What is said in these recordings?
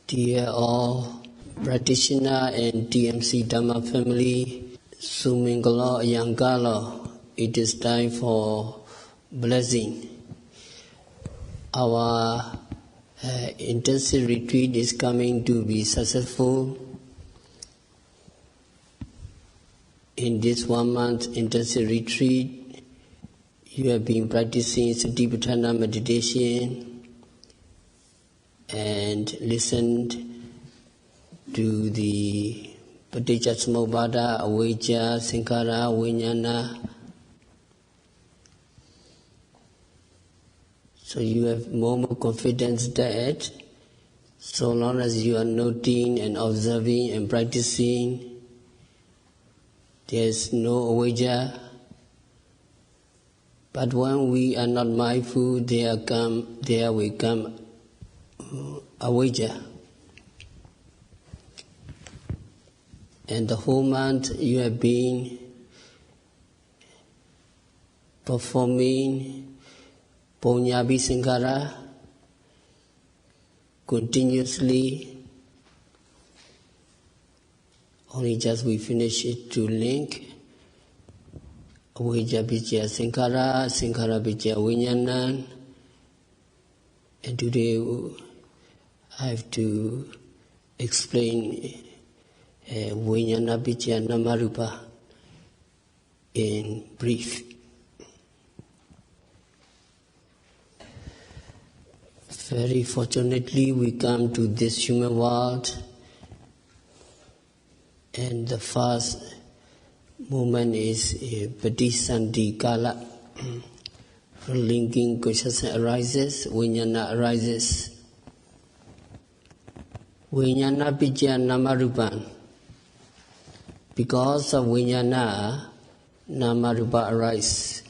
Dear all practitioner and TMC Dhamma family, Sumingalo Yangalo, it is time for blessing. Our intensive retreat is coming to be successful. In this 1 month intensive retreat, you have been practicing Satipatthana meditation and listened to the Paticca-Samuppada, Avijja, Sankhara, Vijnana. So you have more confidence that so long as you are noting and observing and practicing, there is no Avijja. But when we are not mindful, there will come Avijja. And the whole month you have been performing Punyabi Sankhara continuously. Only just we finish it to link Avijja Vijja Sankhara, Sankhara Vijja Vijnana. And today I have to explain Vijnana Vijja Namarupa in brief. Very fortunately, we come to this human world, and the first moment is Patisandhi Kala. Linking consciousness arises, Vijnana arises. Vijnana Vijja Namarupan. Because of Vijnana, Namarupa arises.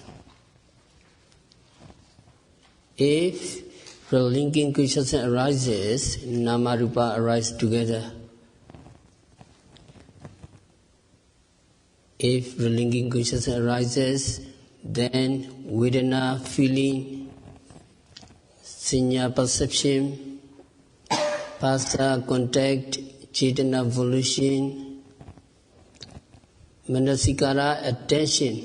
If linking consciousness arises, Namarupa arise together. If linking consciousness arises, then Vedana, feeling, Sanya, perception, Phassa, contact, Cetana, volition, Manasikara, attention,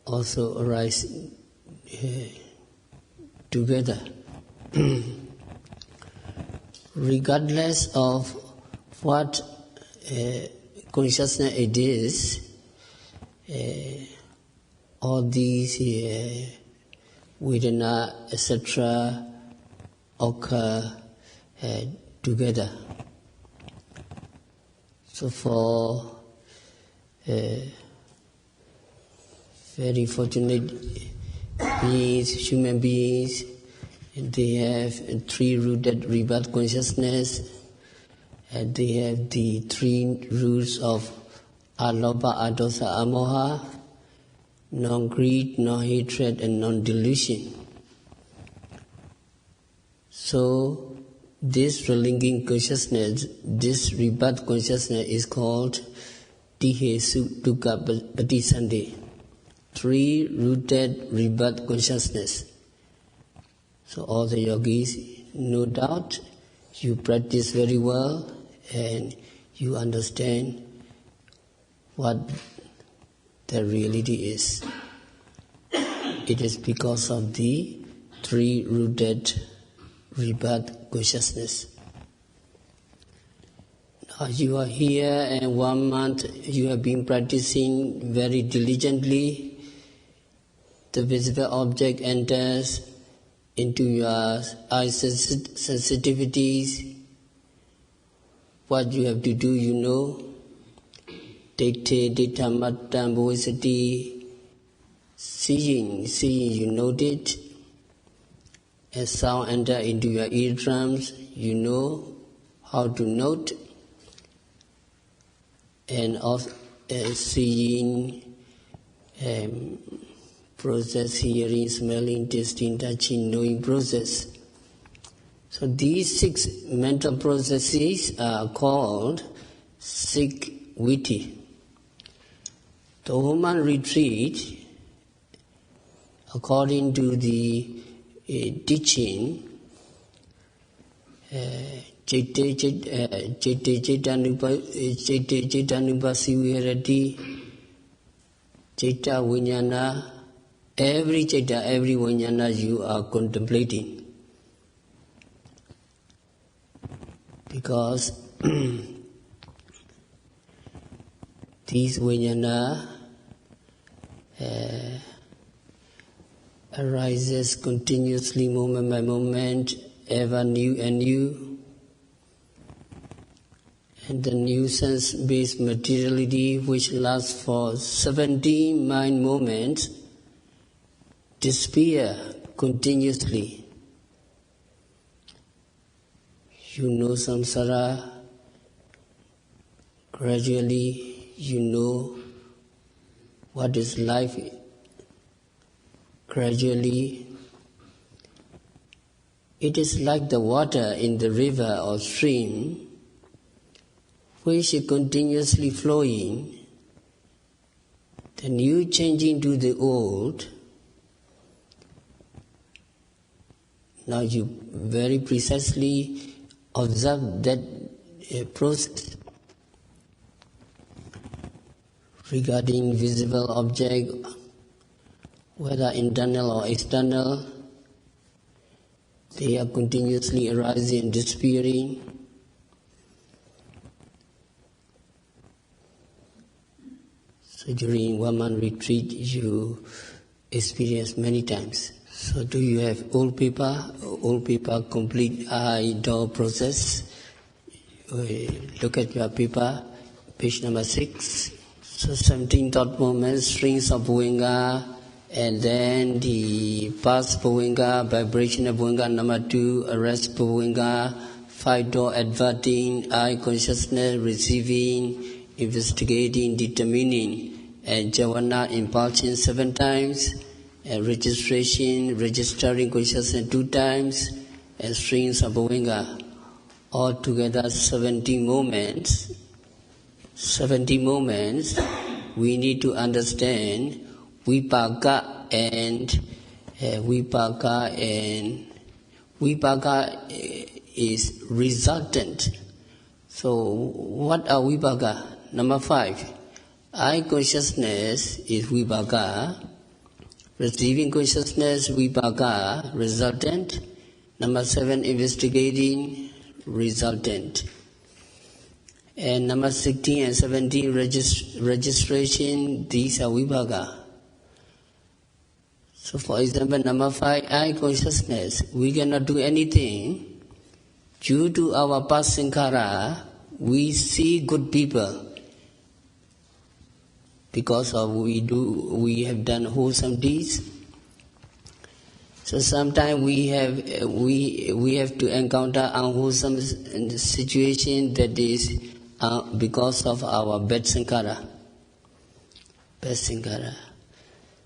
also arise together. Regardless of what consciousness it is, all these Vedana, etc. occur together. So for very fortunate beings, human beings, they have three rooted rebirth consciousness, and they have the three roots of Alopa, Adosa, Amoha, non-greed, non-hatred, and non-delusion. So this relinking consciousness, this rebirth consciousness is called Tihe Sukha Patisandhi. Three rooted rebirth consciousness. So all the yogis, no doubt, you practice very well and you understand what the reality is. It is because of the three rooted rebirth consciousness. Now you are here, and 1 month you have been practicing very diligently. The visible object enters into your eye sensitivities. What you have to do, you know. Dikte, Dittamatta, Bodhisati. Seeing, you note it. As sound enter into your eardrums, you know how to note. And also seeing, process, hearing, smelling, tasting, touching, knowing process. So these 6 mental processes are called Sik Viti. The human retreat, according to the teaching, Jitanupa Sivirati, Jita Vinyana, every Jita, every Vinyana you are contemplating. Because these Vinyana arises continuously, moment by moment, ever new and new. And the new sense-based materiality, which lasts for 17 mind moments, disappear continuously. You know samsara, gradually you know what is life. Gradually, it is like the water in the river or stream, which is continuously flowing, the new changing to the old. Now you very precisely observe that process. Regarding visible object, whether internal or external, they are continuously arising and disappearing. So during 1 month retreat, you experience many times. So do you have old paper? Old paper complete Sayadaw process. Look at your paper, page number 6. So 17 thought moments, strings of Bhuvinga, and then the past Bhuvinga, vibration of Bhuvinga number 2, arrest Bhuvinga, 5 door adverting, eye consciousness, receiving, investigating, determining, and Javana impulsion 7 times, and registration, registering consciousness 2 times, and strings of Bhuvinga. Altogether 70 moments. 70 moments, we need to understand Vipaka and Vipaka is resultant. So what are Vipaka? Number 5, eye consciousness is Vipaka, receiving consciousness Vipaka, resultant. Number 7, investigating, resultant. And number 16 and 17, registration, these are Vipaka. So for example, number 5, eye consciousness, we cannot do anything. Due to our past sankhara, we see good people. Because of we have done wholesome deeds. So sometimes we have to encounter unwholesome situation, that is because of our bad sankhara.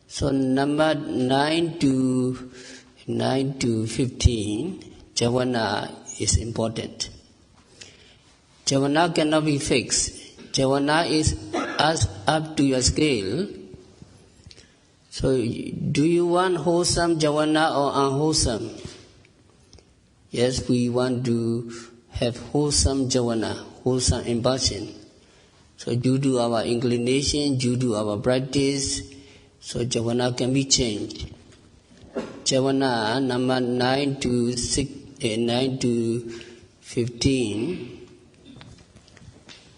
So number 9 to 15, Javana is important. Javana cannot be fixed. Javana is up to your scale. So do you want wholesome Javana or unwholesome? Yes, we want to have wholesome Javana, wholesome impulsion. So due to our inclination, due to our practice, so Javana can be changed. Javana number 9 to 15,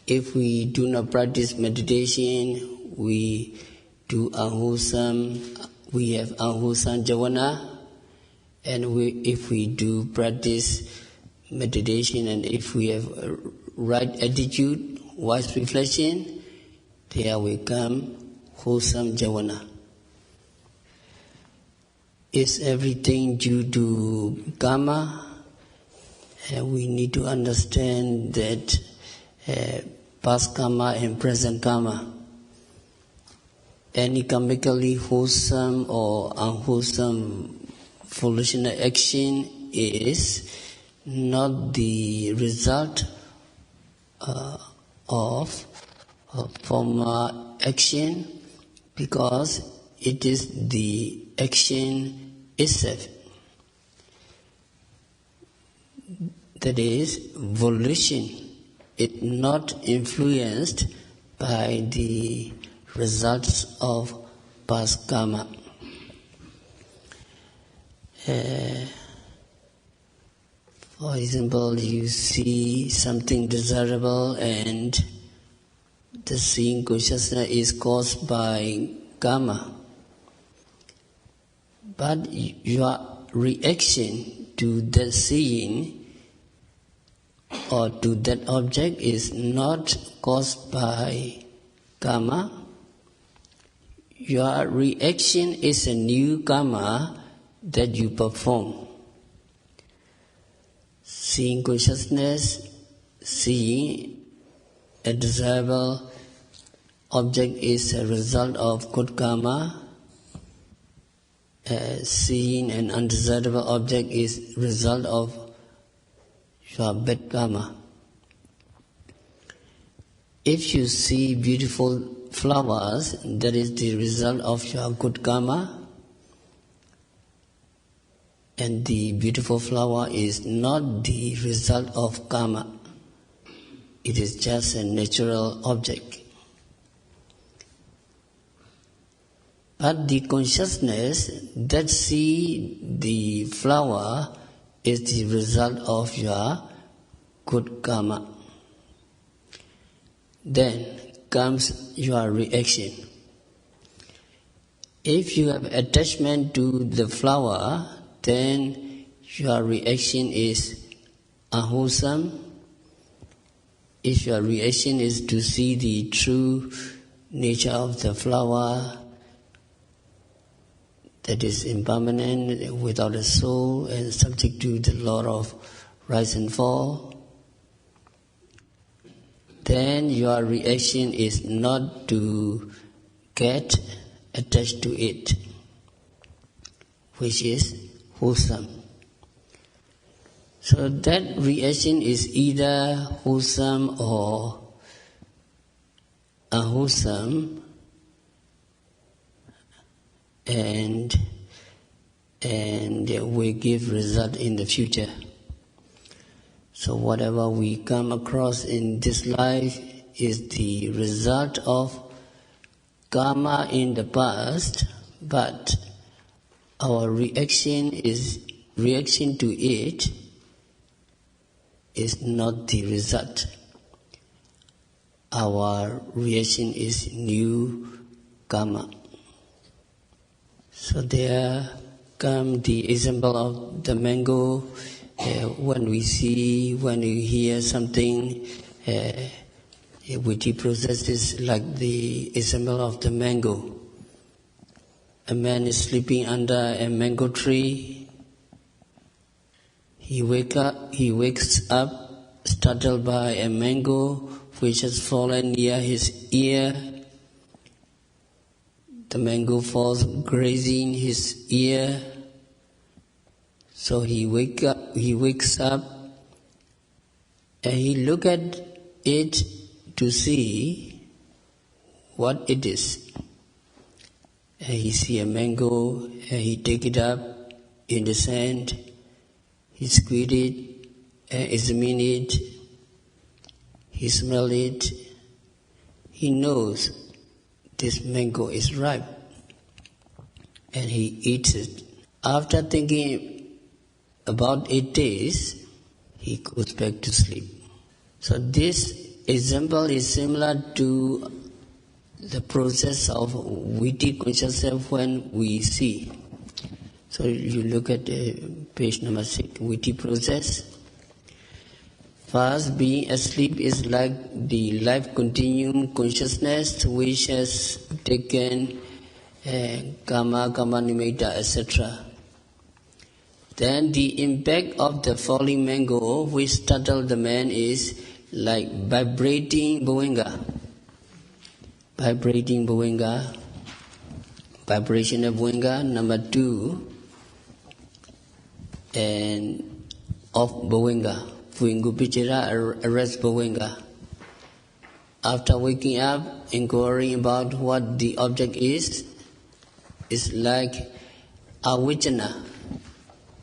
if we do not practice meditation, we do unwholesome, we have unwholesome Javana, and if we do practice meditation and if we have right attitude, wise reflection, there will come wholesome Javana. Is everything due to karma? We need to understand that past karma and present karma. Any karmically wholesome or unwholesome volitional action is not the result of former action, because it is the action itself. that is volition. It's not influenced by the results of past karma. For example, you see something desirable and the seeing consciousness is caused by karma. But your reaction to that seeing or to that object is not caused by karma. Your reaction is a new karma that you perform. Seeing consciousness, seeing a desirable object is a result of good karma. Seeing an undesirable object is result of your bad karma. If you see beautiful flowers, that is the result of your good karma. And the beautiful flower is not the result of karma. It is just a natural object. But the consciousness that see the flower is the result of your good karma. Then comes your reaction. If you have attachment to the flower, then your reaction is unwholesome. If your reaction is to see the true nature of the flower, that is impermanent, without a soul, and subject to the law of rise and fall, then your reaction is not to get attached to it, which is wholesome. So that reaction is either wholesome or unwholesome, and will give result in the future. So whatever we come across in this life is the result of karma in the past, but our reaction to it is not the result. Our reaction is new karma. So there come the example of the mango. When we hear something, witty processes like the example of the mango. A man is sleeping under a mango tree. He wakes up, startled by a mango which has fallen near his ear. The mango falls grazing his ear. So he wakes up and he look at it to see what it is. And he see a mango and he take it up in the sand. He squeeze it and examine it. He smell it. He knows this mango is ripe and he eats it. After thinking about 8 days, he goes back to sleep. So this example is similar to the process of witty consciousness when we see. So you look at page number 6, witty process. First, being asleep is like the life continuum consciousness which has taken karma, karma nimitta, etc. Then the impact of the falling mango which startled the man is like vibrating bhavanga. Vibrating bhavanga. Vibration of bhavanga. Number 2, and of bhavanga. Vuingupichira, arrest bhavanga. After waking up, inquiring about what the object is like avijjana.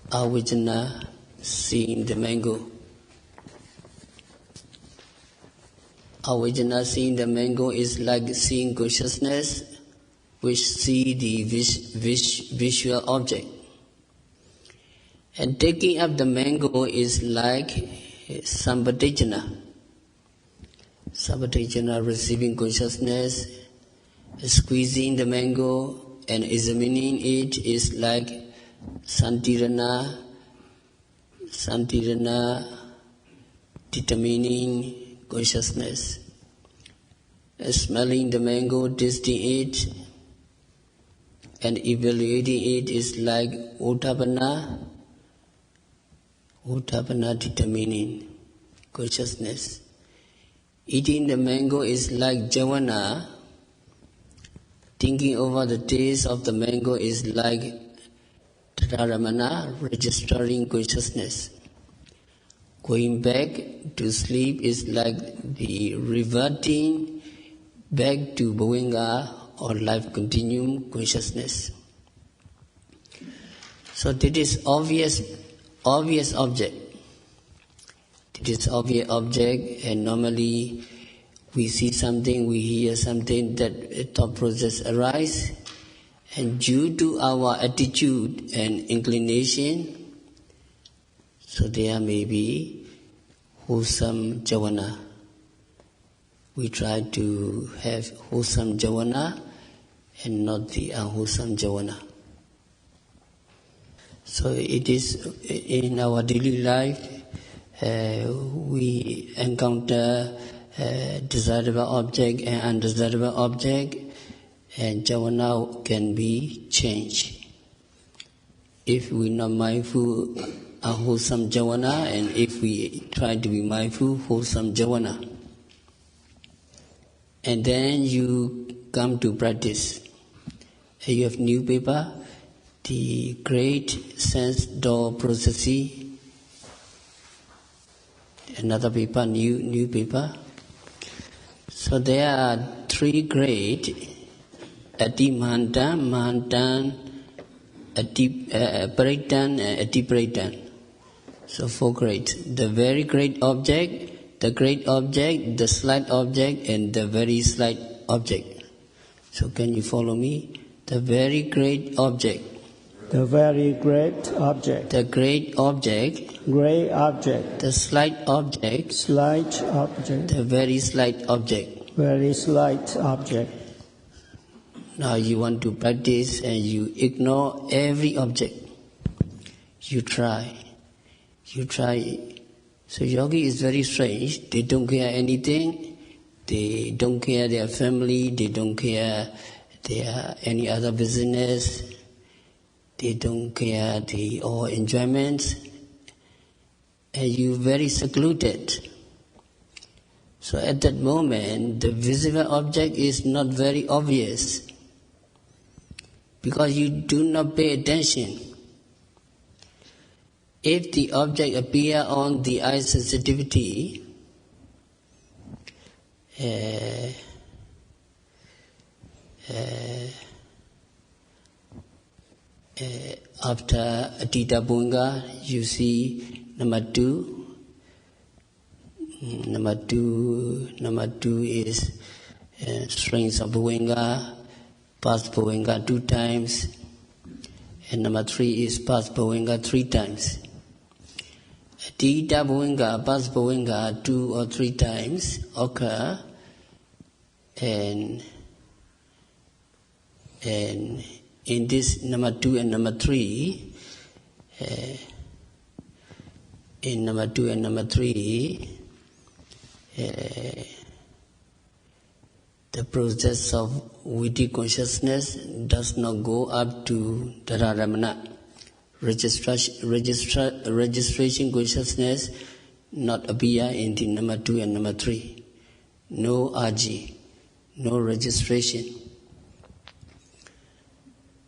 Avijjana, seeing the mango. Original seeing the mango is like seeing consciousness, which see the visual object. And taking up the mango is like Sampatijana. Sampatijana, receiving consciousness, squeezing the mango and examining it is like Santirana. Santirana, determining consciousness. Smelling the mango, tasting it, and evaluating it is like Uttapana. Uttapana, determining consciousness. Eating the mango is like Javana. Thinking over the taste of the mango is like Tadaramana, registering consciousness. Going back to sleep is like the reverting back to Bhavanga or life continuum consciousness. So this is obvious object. It is obvious object, and normally we see something, we hear something, that thought process arise, and due to our attitude and inclination, so there may be wholesome javana. We try to have wholesome javana and not the unwholesome javana. So it is in our daily life, we encounter desirable object and undesirable object, and javana can be changed. If we're not mindful, wholesome javana, and if we try to be mindful, wholesome javana. And then you come to practice. You have new paper, the great sense door processes, another paper, new paper. So there are three great, Ati Mahantan, Mahantan, Ati Paritan, and Ati Paritan. So four great. The very great object, the great object, the slight object, and the very slight object. So can you follow me? The very great object. The very great object. The great object. Great object. The slight object. Slight object. The very slight object. Very slight object. Now you want to practice and you ignore every object. You try. So yogi is very strange. They don't care anything. They don't care their family. They don't care their any other business. They don't care all enjoyments. And you very secluded. So at that moment, the visible object is not very obvious, because you do not pay attention. If the object appear on the eye sensitivity, after Atita Bhavanga, you see number two. Number two is strings of Bhavanga, past Bhavanga 2 times, and number 3 is past Bhavanga 3 times. Atita Bhavanga, past Bhavanga 2 or 3 times occur, and in this number 2 and number 3, in number 2 and number 3, the process of witty consciousness does not go up to Dhararamana. Registration consciousness not appear in the number 2 and number 3. No RG, no registration.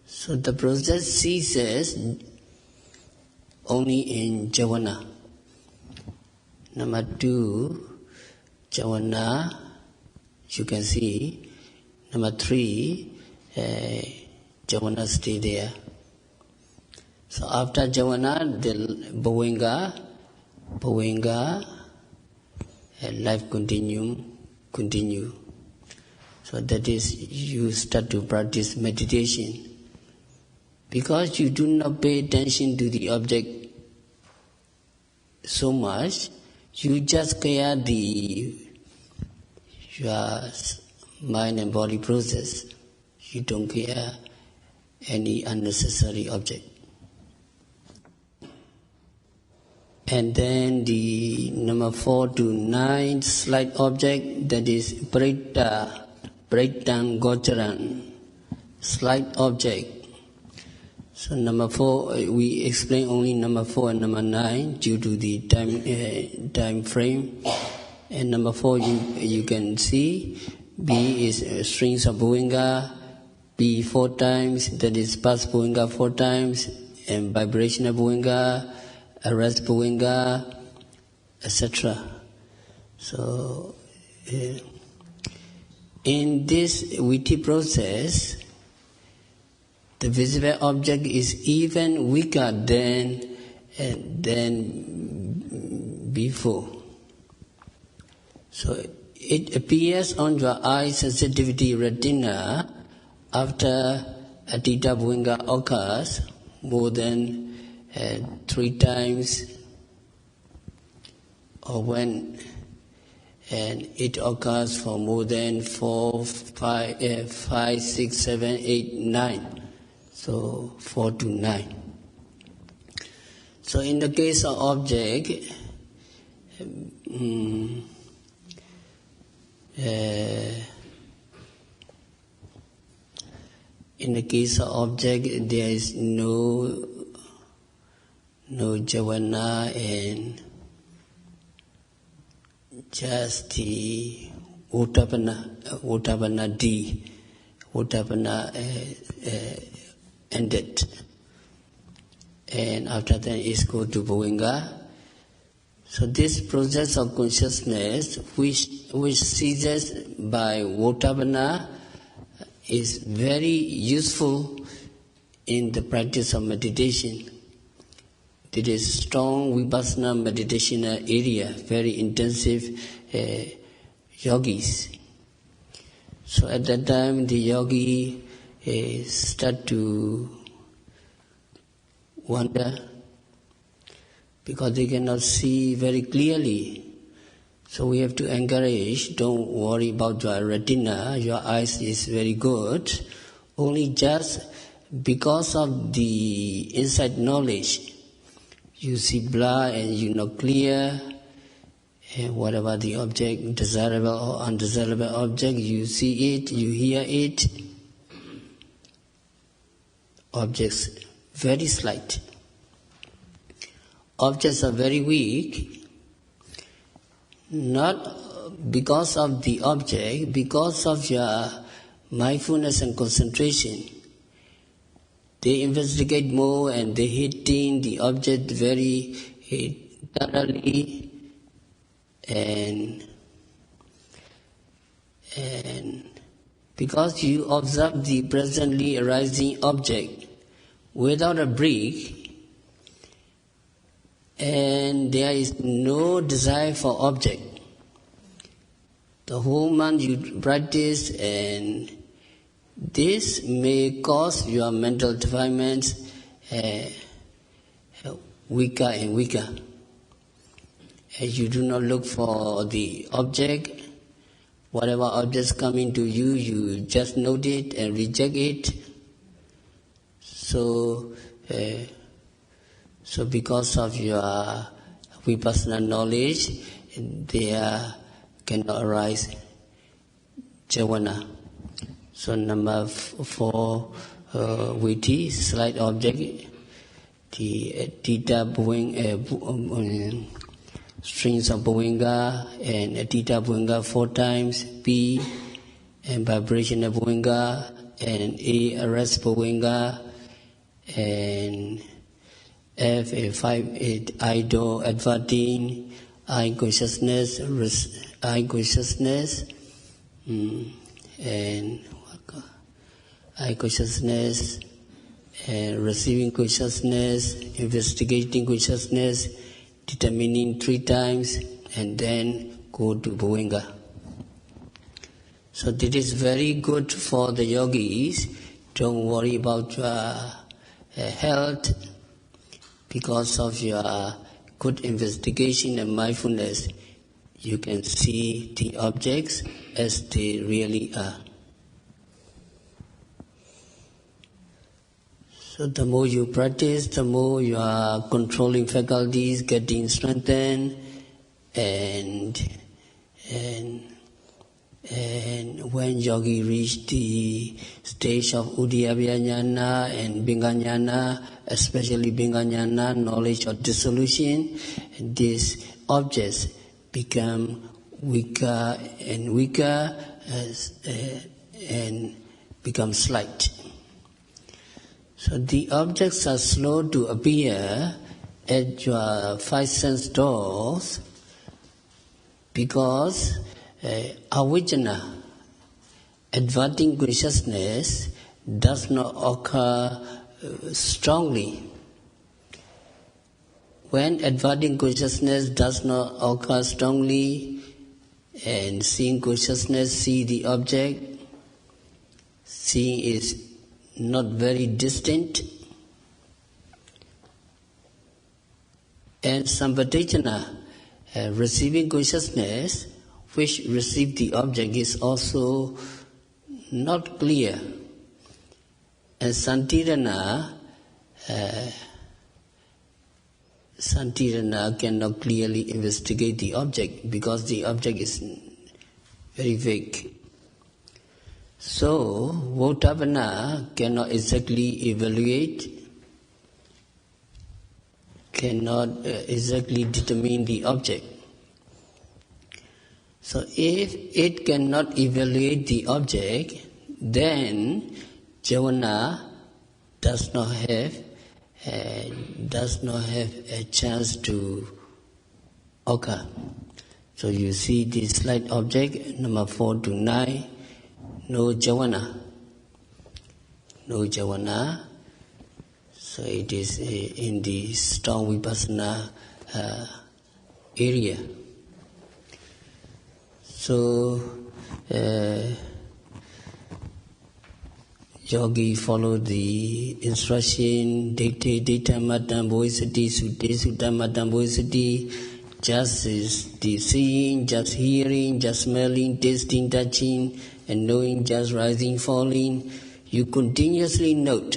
So the process ceases only in Javana. Number 2, Javana, you can see. Number 3, Javana stay there. So after Javana, the Bhavanga, life continuum continue. So that is, you start to practice meditation. Because you do not pay attention to the object so much, you just care your mind and body process. You don't care any unnecessary object. And then the number 4 to 9 slight object, that is Britta Gocharan, slight object. So number 4, we explain only number 4 and number 9 due to the time frame. And number 4, you can see B is strings of Bhuvinga, B 4 times, that is past Bhuvinga 4 times, and vibrational Bhuvinga, arrest Bhuvinga, etc. So in this witty process, the visible object is even weaker than before. So it appears on your eye sensitivity retina after Atita Bhuvinga occurs more than 3 times, or when it occurs for more than 4, 5, 6, 7, 8, 9. So 4 to 9. So in the case of object, in the case of object, there is no javana and just the Uttapana D, Uttapana ended. And after that is go to Bhuvinga. So this process of consciousness, which ceases by Uttapana, is very useful in the practice of meditation. It is strong vipassana meditation area, very intensive yogis. So at that time the yogi start to wonder because they cannot see very clearly. So we have to encourage, don't worry about your retina, your eyes is very good. Only just because of the inside knowledge, you see blur and you know clear, and whatever the object, desirable or undesirable object, you see it, you hear it. Objects very slight. Objects are very weak, not because of the object, because of your mindfulness and concentration. They investigate more and they hitting the object very thoroughly, and because you observe the presently arising object without a break, and there is no desire for object. The whole month you practice, and this may cause your mental defilements weaker and weaker. As you do not look for the object, whatever objects come into you, you just note it and reject it. So because of your vipassana knowledge, there cannot arise javana. So number 4, witty, slight object, the Tita Bhuvinga, strings of Bhuvinga, and Tita Bhuvinga 4 times, P, and vibration of Bhuvinga, and A, arrest Bhuvinga, and F, 5, 8, idle, adverting, I consciousness, and I consciousness, and receiving consciousness, investigating consciousness, determining 3 times, and then go to Bhuvinga. So this is very good for the yogis. Don't worry about your health. Because of your good investigation and mindfulness, you can see the objects as they really are. So the more you practice, the more your controlling faculties getting strengthened, and when yogi reach the stage of Udyabhya Jnana and Bhinga Jnana, especially Bhinga Jnana, knowledge of dissolution, these objects become weaker and weaker and become slight. So the objects are slow to appear at your five sense doors because avijjana, adverting consciousness, does not occur strongly. When adverting consciousness does not occur strongly, and seeing consciousness see the object, seeing is not very distant, and sampajana, receiving consciousness, which receive the object, is also not clear. And santirana cannot clearly investigate the object because the object is very vague. So, Votavana cannot exactly evaluate, cannot exactly determine the object. So if it cannot evaluate the object, then jhana does not have a chance to occur. So you see this slight object, number 4 to 9, no jhana. No jhana. So it is in the strong vipassana area. So yogi follow the instruction, dita matam bodhisati, sutta matam bodhisati, just is the seeing, just hearing, just smelling, tasting, touching, and knowing, just rising, falling. You continuously note.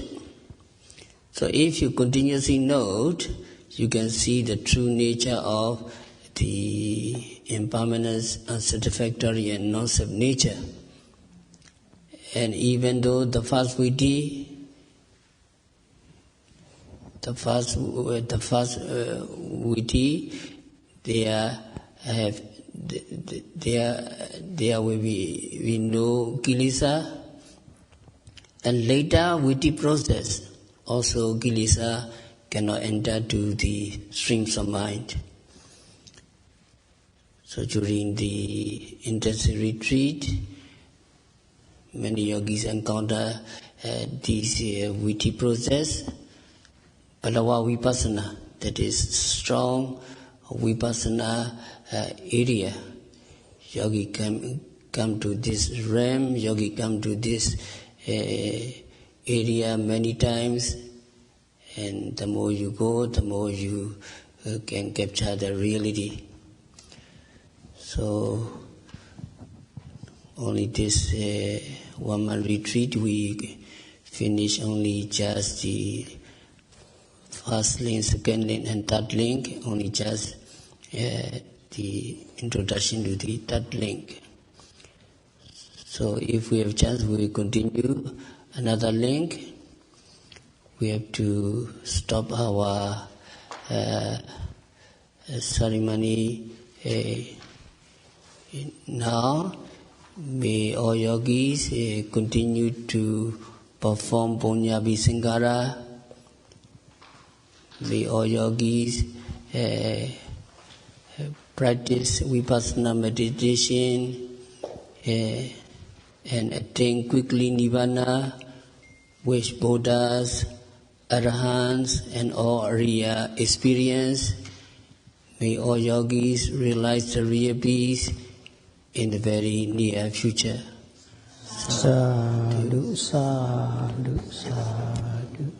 So if you continuously note, you can see the true nature of the impermanence, unsatisfactory and non-self nature. And even though the first viti, there will be we know kilesa, and later viti process also kilesa cannot enter to the streams of mind. So during the intensive retreat, many yogis encounter this viti process, Palawa vipassana, that is strong vipassana area. Yogi come to this realm, yogi come to this area many times, and the more you go, the more you can capture the reality. So only this 1 month retreat, we finish only just the first link, second link, and third link, only just the introduction to the third link. So if we have chance, we will continue another link. We have to stop our ceremony now. May all yogis continue to perform Punya Visingara. May all yogis practice vipassana meditation and attain quickly Nibbana, which Buddhas, Arahants, and all Arya experience. May all yogis realize the real peace in the very near future. Sadhu, sadhu, sadhu.